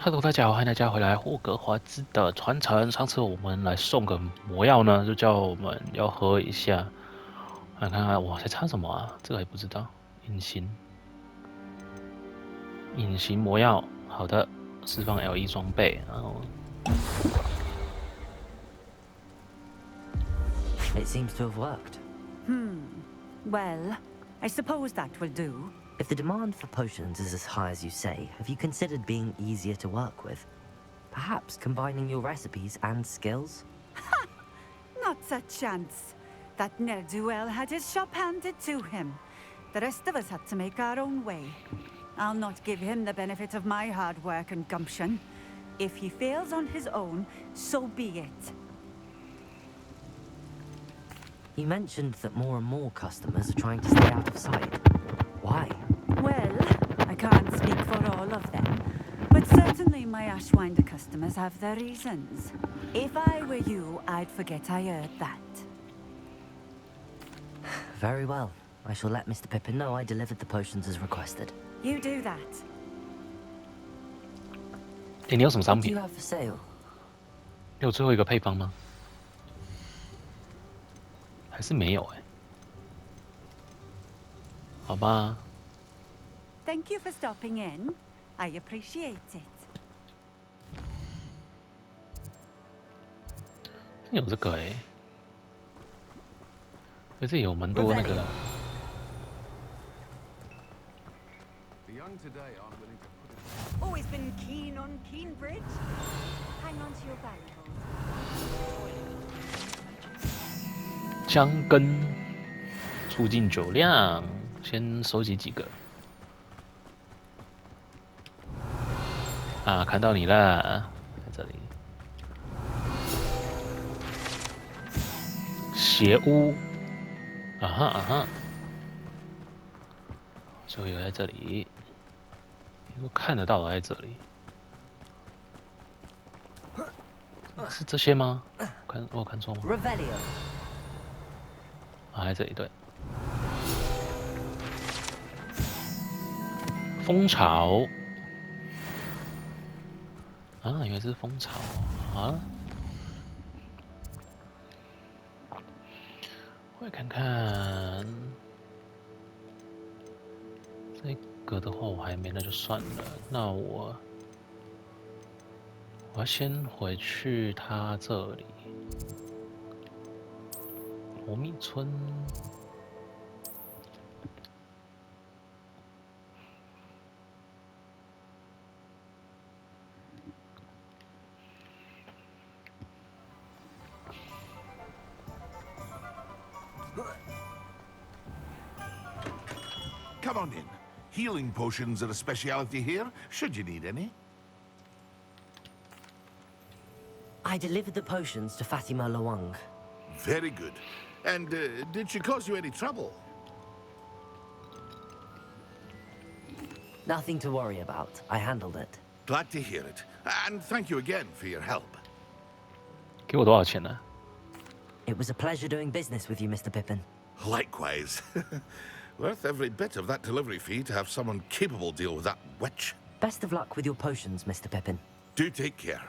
Hello，大家好，欢迎大家回来霍格华兹的传承。上次我们来送个魔药呢，就叫我们要喝一下，看看我在差什么啊？这个还不知道。隐形魔药，好的，释放 LE 装备，然后。It seems to have worked. Well, I suppose that will do. If the demand for potions is as high as you say, have you considered being easier to work with? Perhaps combining your recipes and skills? Not a chance. That ne'er-do-well had his shop handed to him. The rest of us had to make our own way. I'll not give him the benefit of my hard work and gumption. If he fails on his own, so be it. You mentioned that more and more customers are trying to stay out of sight. Why? Well, I can't speak for all of them, but certainly my Ashwinder customers have their reasons. If I were you, I'd forget I heard that. Very well. I shall let Mr. Pippin know I delivered the potions as requested. You do that. 你有什么商 What do 品？ you have for sale? 你有最后一个配方吗？还是没有哎、好吧。 Thank you for stopping in. I appreciate it. 有这个哎、而且有蛮多那个。 Always been keen on Keenbridge. Hang on to your valuables. 姜根促进酒量，先收集几个。啊，看到你了，在这里。邪屋，啊哈啊哈，就有在这里，都看得到的在这里。是这些吗？我有看错吗？ Revelio. 啊，在这里对。蜂巢啊，原来是蜂巢啊！我来看看这个的话，我还没，那就算了。那我要先回去他这里，罗米村。 Come on in. Healing potions are a speciality here, should you need any. I delivered the potions to Fatima Lawang. Very good. And did she cause you any trouble? Nothing to worry about. I handled it. Glad to hear it. And thank you again for your help. 给我多少钱呢？ It was a pleasure doing business with you, Mr. Pippin. Likewise. Worth every bit of that delivery fee to have someone capable deal with that witch. Best of luck with your potions, Mr. Pippin. Do take care.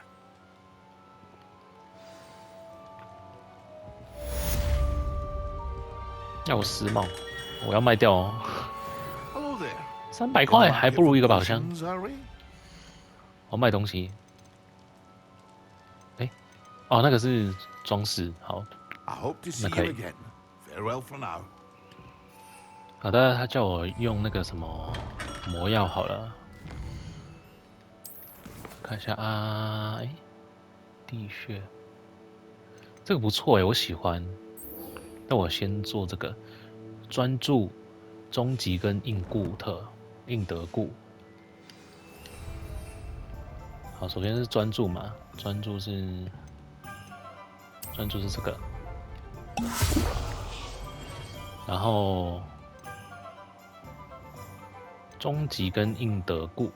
要我10毛，我要卖掉哦。 Hello there. 300块还不如一个宝箱。 Potions, are we? 我卖东西。哎，哦，那个是装饰，好。 I hope to see Okay. you again. Farewell for now. 好的，他叫我用那个什么魔药好了。看一下啊，哎，地穴，这个不错哎，我喜欢。那我先做这个专注、终极跟硬德固。好，首先是专注嘛，专注是这个，然后。 终极跟硬德固，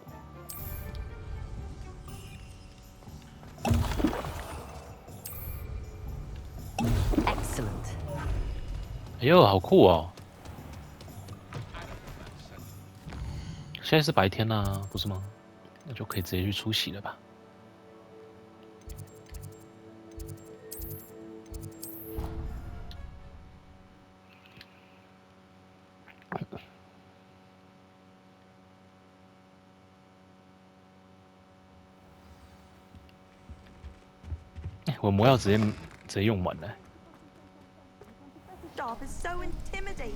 哎呦，好酷哦！现在是白天啦、不是吗？那就可以直接去出席了吧。我魔药直接用完了。Sharp is so intimidating.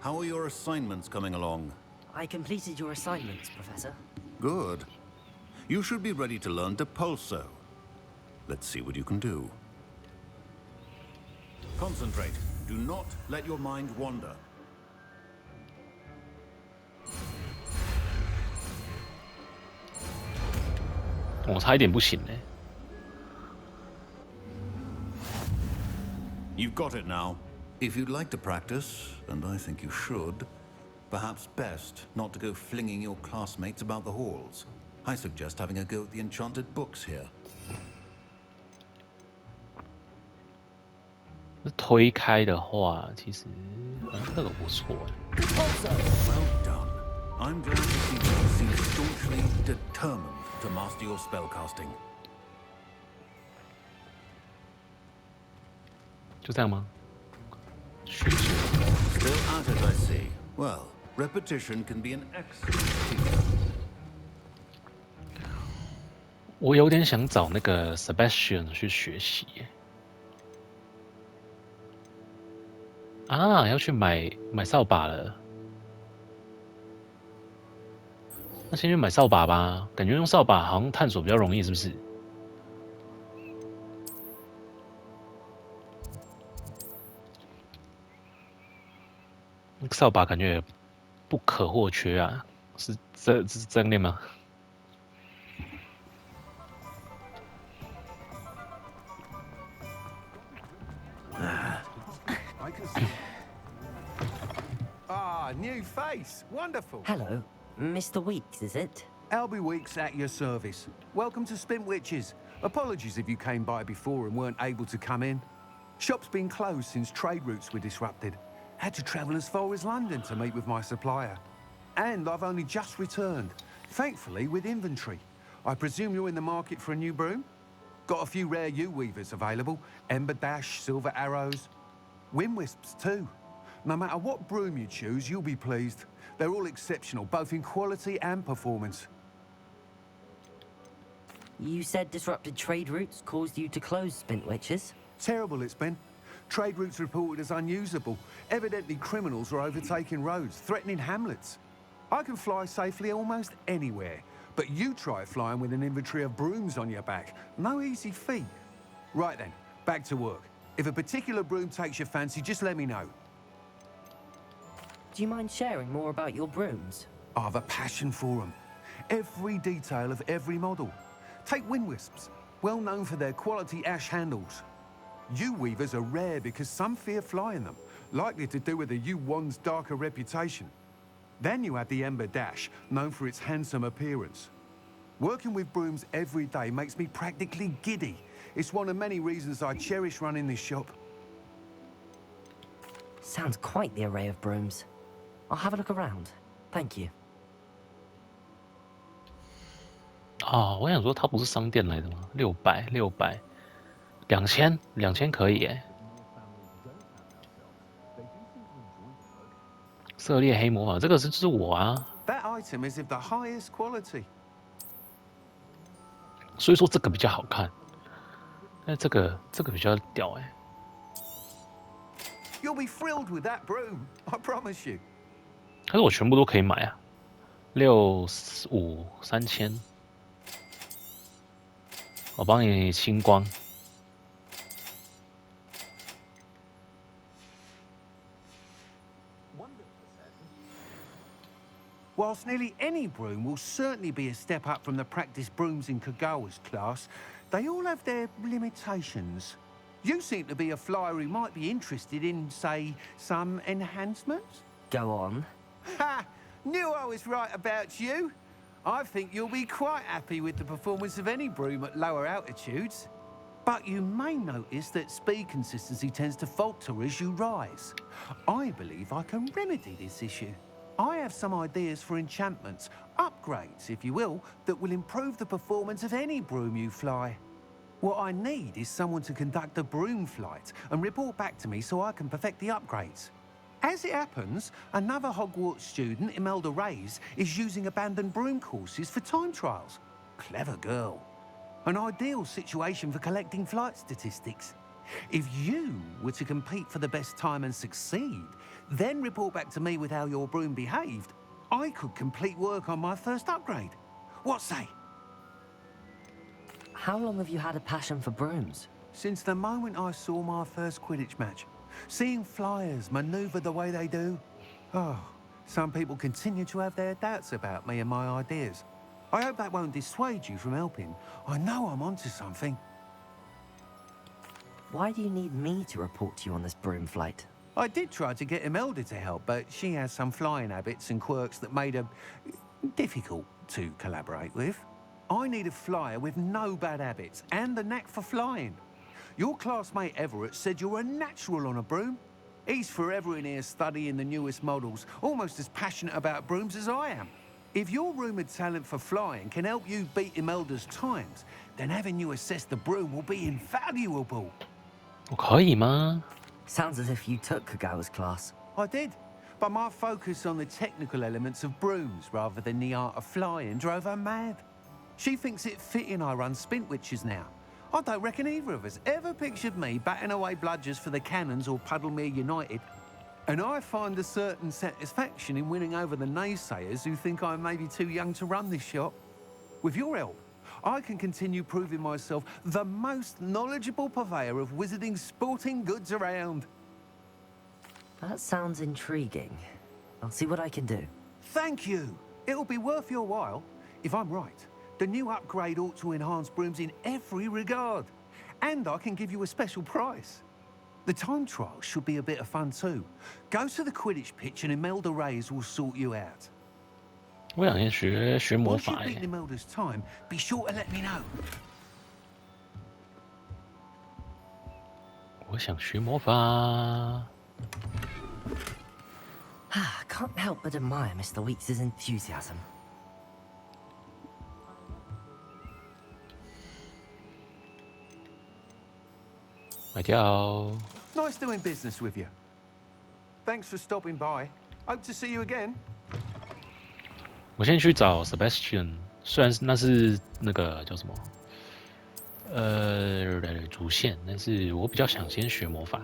How are your assignments coming along? I completed your assignments, Professor. Good. You should be ready to learn to pulso. Let's see what you can do. Concentrate. Do not let your mind wander. 我差一点不行嘞。You've got it now. If you'd like to practice, and I think you should, perhaps best not to go flinging your classmates about the halls. I suggest having a go at the enchanted books here. 推开的话，其实那个不错。Well done. I'm glad to see that you seem staunchly determined to master your spellcasting. 就这样吗？ Still at it, I see. Well, repetition can be an excellent teacher. 我有点想找那个 Sebastian 去学习耶。啊，要去买扫把了。那先去买扫把吧，感觉用扫把好像探索比较容易，是不是？扫把感觉也不可或缺啊，是这样念吗？New face. Wonderful. Hello. Mr. Weeks, is it? Albie Weeks at your service. Welcome to Spintwitches. Apologies if you came by before and weren't able to come in. Shop's been closed since trade routes were disrupted. Had to travel as far as London to meet with my supplier. And I've only just returned, thankfully with inventory. I presume you're in the market for a new broom? Got a few rare U-weavers available. Ember Dash, Silver Arrows. Wind Wisps too. No matter what broom you choose, you'll be pleased. They're all exceptional, both in quality and performance. You said disrupted trade routes caused you to close Spintwitches? Terrible it's been. Trade routes reported as unusable. Evidently criminals are overtaking roads, threatening hamlets. I can fly safely almost anywhere, but you try flying with an inventory of brooms on your back. No easy feat. Right then, back to work. If a particular broom takes your fancy, just let me know. Do you mind sharing more about your brooms? I have a passion for them. Every detail of every model. Take Wind Wisps, well known for their quality ash handles. U-weavers are rare because some fear flying them, likely to do with the U-Wand's darker reputation. Then you have the Ember Dash, known for its handsome appearance. Working with brooms every day makes me practically giddy. It's one of many reasons I cherish running this shop. Sounds quite the array of brooms. I'll have a look around. Thank you. 哦，我想说它不是商店来的吗？600，2000可以耶。涉猎黑魔法，这个就是我啊。That item is of the highest quality. 所以说这个比较好看，那这个比较屌哎。You'll be thrilled with that broom, I promise you. 可是我全部都可以买啊，653000，我帮你清光。While whilst nearly any broom will certainly be a step up from the practice brooms in Kagawa's class, they all have their limitations. You seem to be a flyer who might be interested in, say, some enhancements? Go on. Ha! Knew I was right about you. I think you'll be quite happy with the performance of any broom at lower altitudes. But you may notice that speed consistency tends to falter as you rise. I believe I can remedy this issue. I have some ideas for enchantments, upgrades, if you will, that will improve the performance of any broom you fly. What I need is someone to conduct a broom flight and report back to me so I can perfect the upgrades. As it happens, another Hogwarts student, Imelda Reyes, is using abandoned broom courses for time trials. Clever girl. An ideal situation for collecting flight statistics. If you were to compete for the best time and succeed, then report back to me with how your broom behaved, I could complete work on my first upgrade. What say? How long have you had a passion for brooms? Since the moment I saw my first Quidditch match. Seeing flyers maneuver the way they do. Oh, some people continue to have their doubts about me and my ideas. I hope that won't dissuade you from helping. I know I'm onto something. Why do you need me to report to you on this broom flight? I did try to get Imelda to help, but she has some flying habits and quirks that made her difficult to collaborate with. I need a flyer with no bad habits and the knack for flying. Your classmate Everett said you're a natural on a broom. He's forever in here studying the newest models, almost as passionate about brooms as I am. If your rumoured talent for flying can help you beat Imelda's times, then having you assess the broom will be invaluable. 我可以吗？ Sounds as if you took Kagawa's class. I did, but my focus on the technical elements of brooms rather than the art of flying drove her mad. She thinks it fitting I run Spintwitches now. I don't reckon either of us ever pictured me batting away bludgers for the Cannons or Puddlemere United. And I find a certain satisfaction in winning over the naysayers who think I'm maybe too young to run this shop. With your help, I can continue proving myself the most knowledgeable purveyor of wizarding sporting goods around. That sounds intriguing. I'll see what I can do. Thank you. It'll be worth your while. If I'm right, the new upgrade ought to enhance brooms in every regard. And I can give you a special price. The time trial should be a bit of fun too. Go to the Quidditch pitch and Imelda Reyes will sort you out. 我想先学魔 Once you 法 beat 耶。 Imelda's time, be sure to let me know. 我想学魔法。 Can't help but admire Mr. Weeks' enthusiasm. 买掉。 Nice doing business with you. Thanks for stopping by. Hope to see you again. 我先去找 Sebastian， 虽然那是那个叫什么，主线，但是我比较想先学魔法。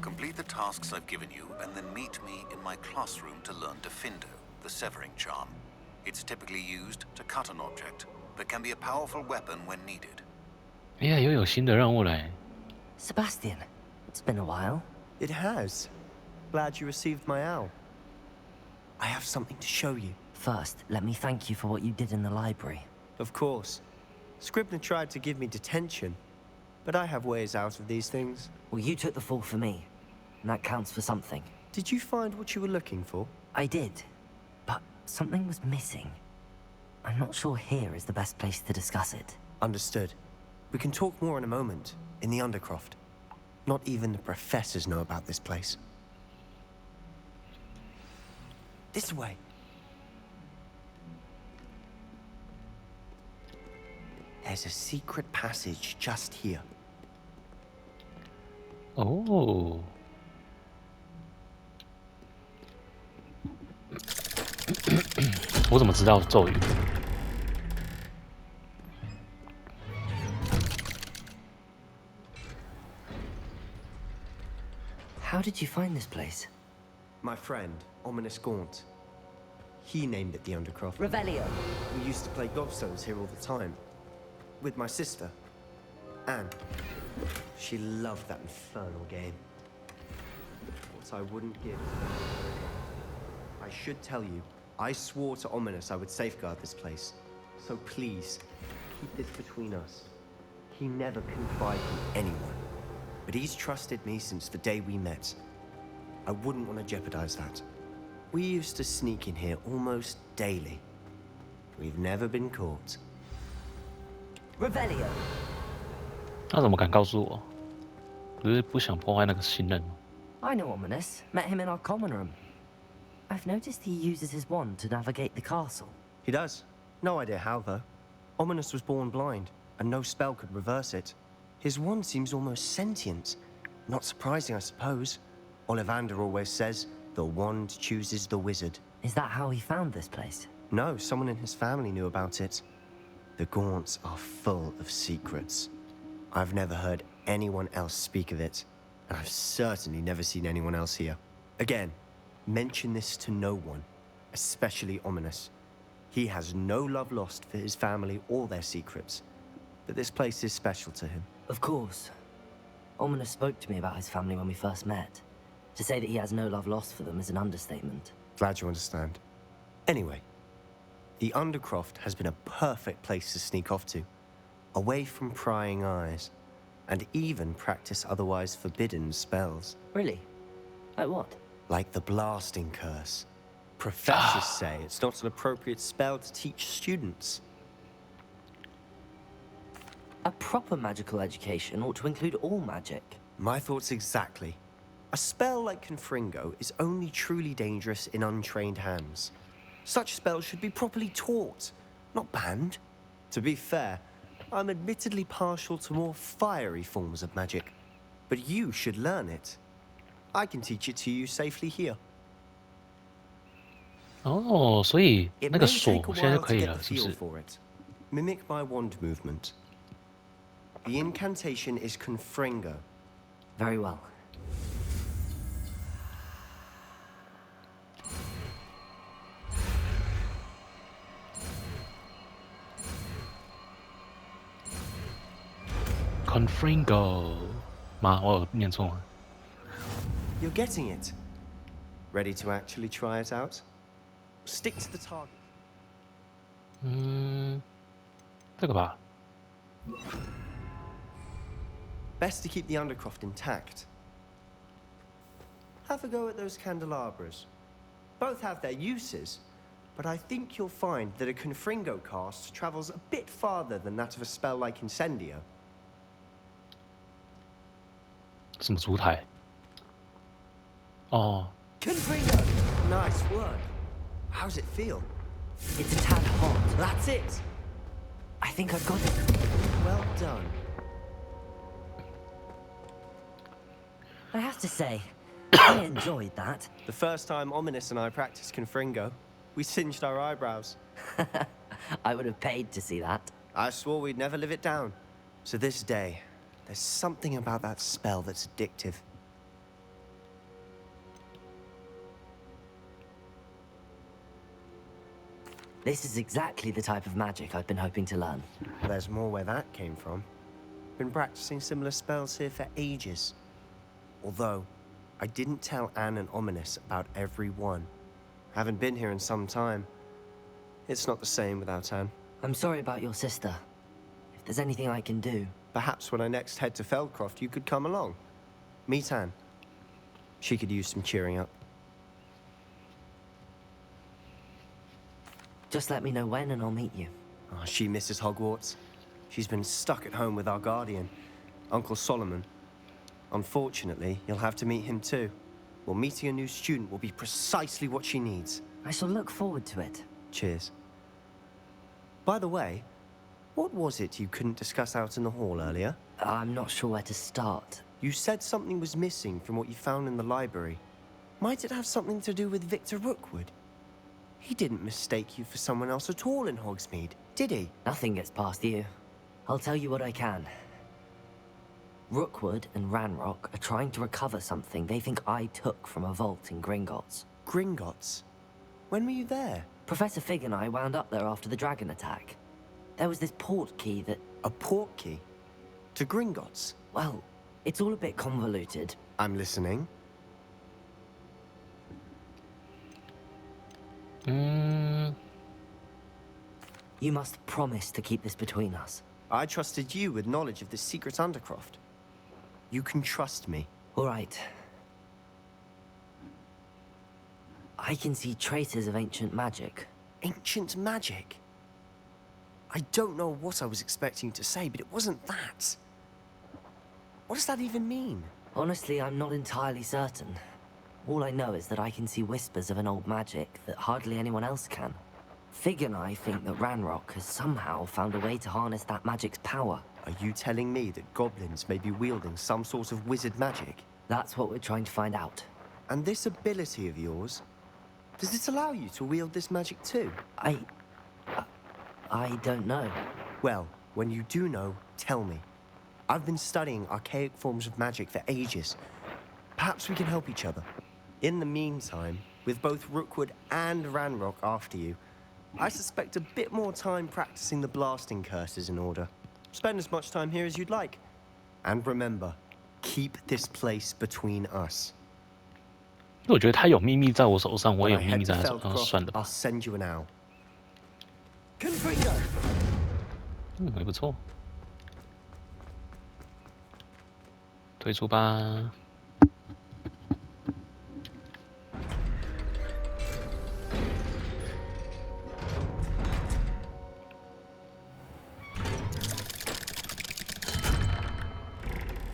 Complete the tasks I've given you, and then meet me in my classroom to learn Diffindo, the severing charm. It's typically used to cut an object, but can be a powerful weapon when needed. 哎呀，又有新的任务来。 Sebastian, it's been a while. It has. Glad you received my owl. I have something to show you. First, let me thank you for what you did in the library. Of course. Scribner tried to give me detention, but I have ways out of these things. Well, you took the fall for me, and that counts for something. Did you find what you were looking for? I did, but something was missing. I'm not sure here is the best place to discuss it. Understood. We can talk more in a moment, in the Undercroft. Not even the professors know about this place. This way. There's a secret passage just here. 哦，我怎么知道咒语？ How did you find this place? My friend, Ominous Gaunt. He named it the Undercroft. Revelio. We used to play gobstones here all the time. With my sister, Anne. She loved that infernal game. What I wouldn't give. I should tell you, I swore to Ominous I would safeguard this place. So please, keep this between us. He never confided in anyone. But he's trusted me since the day we met. I wouldn't want to jeopardize that. We used to sneak in here almost daily. We've never been caught. Revelio. 他怎么敢告诉我？不是不想破坏那个信任吗？ I know Ominous. Met him in our common room. I've noticed he uses his wand to navigate the castle. He does. No idea how, though. Ominous was born blind, and no spell could reverse it. His wand seems almost sentient. Not surprising, I suppose. Ollivander always says, the wand chooses the wizard. Is that how he found this place? No, someone in his family knew about it. The Gaunts are full of secrets. I've never heard anyone else speak of it, and I've certainly never seen anyone else here. Again, mention this to no one, especially Ominous. He has no love lost for his family or their secrets, but this place is special to him. Of course. Ominous spoke to me about his family when we first met. To say that he has no love lost for them is an understatement. Glad you understand. Anyway, the Undercroft has been a perfect place to sneak off to, away from prying eyes, and even practice otherwise forbidden spells. Really? Like what? Like the blasting curse. Professors say it's not an appropriate spell to teach students. A proper magical education ought to include all magic. My thoughts exactly. A spell like Confringo is only truly dangerous in untrained hands. Such spells should be properly taught, not banned. To be fair, I'm admittedly partial to more fiery forms of magic, but you should learn it. I can teach it to you safely here. 哦，所以 It 那个 may 锁 take a 现在就 while 可 to 以 get 了， the 是不 feel 是？ for it. Mimic my wand movement. The incantation is Confringo. Very well. Confringo 吗？我有念错吗？ You're getting it. Ready to actually try it out? Stick to the target. 嗯，这个吧。 Best to keep the Undercroft intact. Have a go at those candelabras. Both have their uses, but I think you'll find that a Confringo cast travels a bit farther than that of a spell like Incendio. 什么烛台？哦， Confringo! Nice work. How's it feel? It's a tad hot. That's it! I think I've got it. Well done. I have to say, I enjoyed that. The first time Ominous and I practiced Confringo, we singed our eyebrows. I would have paid to see that. I swore we'd never live it down. To this day, there's something about that spell that's addictive. This is exactly the type of magic I've been hoping to learn. There's more where that came from. Been practicing similar spells here for ages. Although, I didn't tell Anne and Ominous about every one. Haven't been here in some time. It's not the same without Anne. I'm sorry about your sister. If there's anything I can do... Perhaps when I next head to Feldcroft, you could come along. Meet Anne. She could use some cheering up. Just let me know when and I'll meet you. Oh, she misses Hogwarts. She's been stuck at home with our guardian, Uncle Solomon. Unfortunately, you'll have to meet him too. Well, meeting a new student will be precisely what she needs. I shall look forward to it. Cheers. By the way, what was it you couldn't discuss out in the hall earlier? I'm not sure where to start. You said something was missing from what you found in the library. Might it have something to do with Victor Rookwood? He didn't mistake you for someone else at all in Hogsmeade, did he? Nothing gets past you. I'll tell you what I can. Rookwood and Ranrock are trying to recover something they think I took from a vault in Gringotts. Gringotts? When were you there? Professor Fig and I wound up there after the dragon attack. There was this port key that... A port key? To Gringotts? Well, it's all a bit convoluted. I'm listening. You must promise to keep this between us. I trusted you with knowledge of this secret undercroft. You can trust me. All right. I can see traces of ancient magic. Ancient magic? I don't know what I was expecting to say, but it wasn't that. What does that even mean? Honestly, I'm not entirely certain. All I know is that I can see whispers of an old magic that hardly anyone else can. Fig and I think that Ranrock has somehow found a way to harness that magic's power. Are you telling me that goblins may be wielding some sort of wizard magic? That's what we're trying to find out. And this ability of yours, does it allow you to wield this magic too? I don't know. Well, when you do know, tell me. I've been studying archaic forms of magic for ages. Perhaps we can help each other. In the meantime, with both Rookwood and Ranrock after you, I suspect a bit more time practicing the blasting curse is in order. Spend as much time here as you'd like. And remember, keep this place between us. 我觉得他有秘密在我手上，我也 When 有 I 秘密 head 在 to 他手上， Feldcroft, 算了 I'll 吧。 send you an owl. 也不错。退出吧。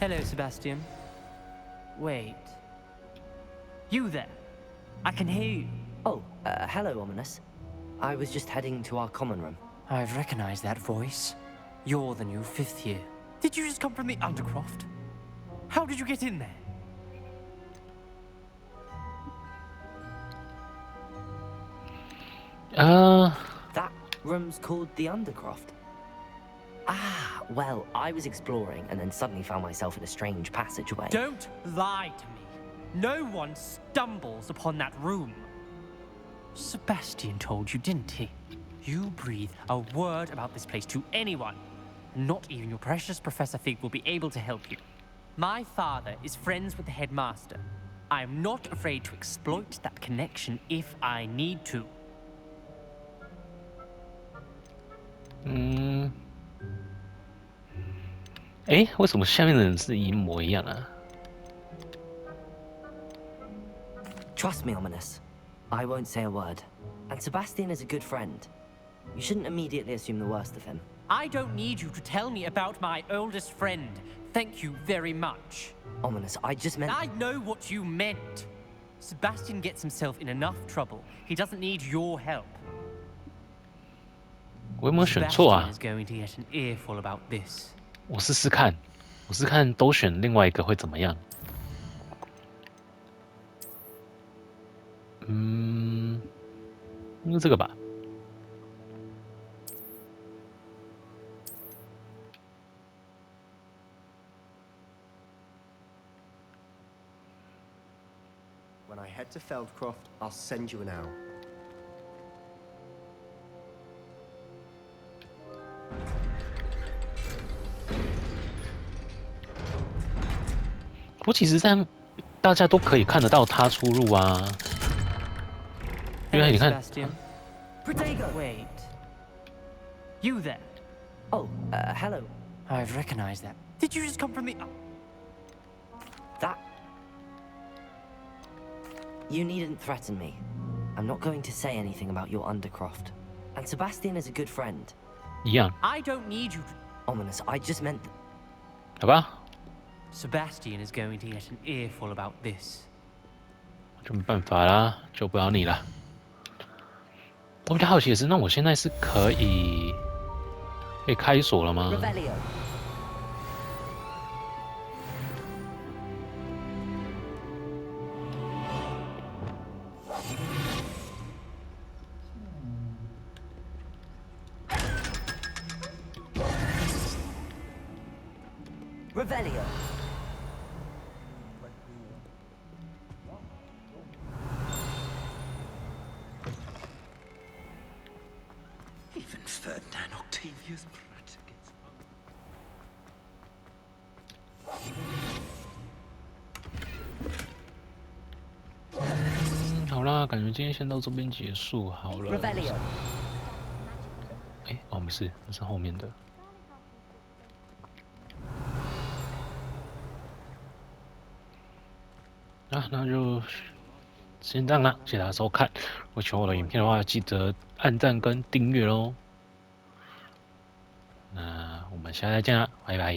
Hello, Sebastian. Wait. You there? I can hear you. Oh, hello, Ominous. I was just heading to our common room. I've recognized that voice. You're the new 5th year. Did you just come from the Undercroft? How did you get in there? That room's called the Undercroft. Ah, well, I was exploring and then suddenly found myself in a strange passageway. Don't lie to me. No one stumbles upon that room. Sebastian told you, didn't he? You breathe a word about this place to anyone. Not even your precious Professor Fig will be able to help you. My father is friends with the headmaster. I am not afraid to exploit that connection if I need to. 为什么下面的人是一模一样啊？ Trust me, Ominous. I won't say a word. And Sebastian is a good friend. You shouldn't immediately assume the worst of him. I don't need you to tell me about my oldest friend. Thank you very much. Ominous, I just meant... I know what you meant. Sebastian gets himself in enough trouble. He doesn't need your help. 我有没有选错啊 Sebastian is going to get an earful about this. 我试试看，我试试看都选另外一个会怎么样？应该这个吧。When I head to Feldcroft, I'll send you an owl. 不过其实这样大家都可以看得到他出入啊。因为你看， Sebastian. Wait. You there? Oh, hello. I've recognized that. Did you just come from the... That... You needn't threaten me. I'm not going to say anything about your Undercroft. And Sebastian is a good friend. 一样， I don't need you to... Ominous, I just meant... 好吧？ Sebastian is going to get an earful about this. 就没办法啦，救不了你了。我比较好奇的是，那我现在是可以开锁了吗？ Revelio. Revelio. Even Ferdinand Octavius practices. 好啦，感觉今天先到这边结束好了。Revelio. 哎，哦，不是，那是后面的。啊，那就先这样啦，谢谢大家收看。如果喜欢我的影片的话，记得按赞跟订阅哦。那我们下次再见啦，拜拜。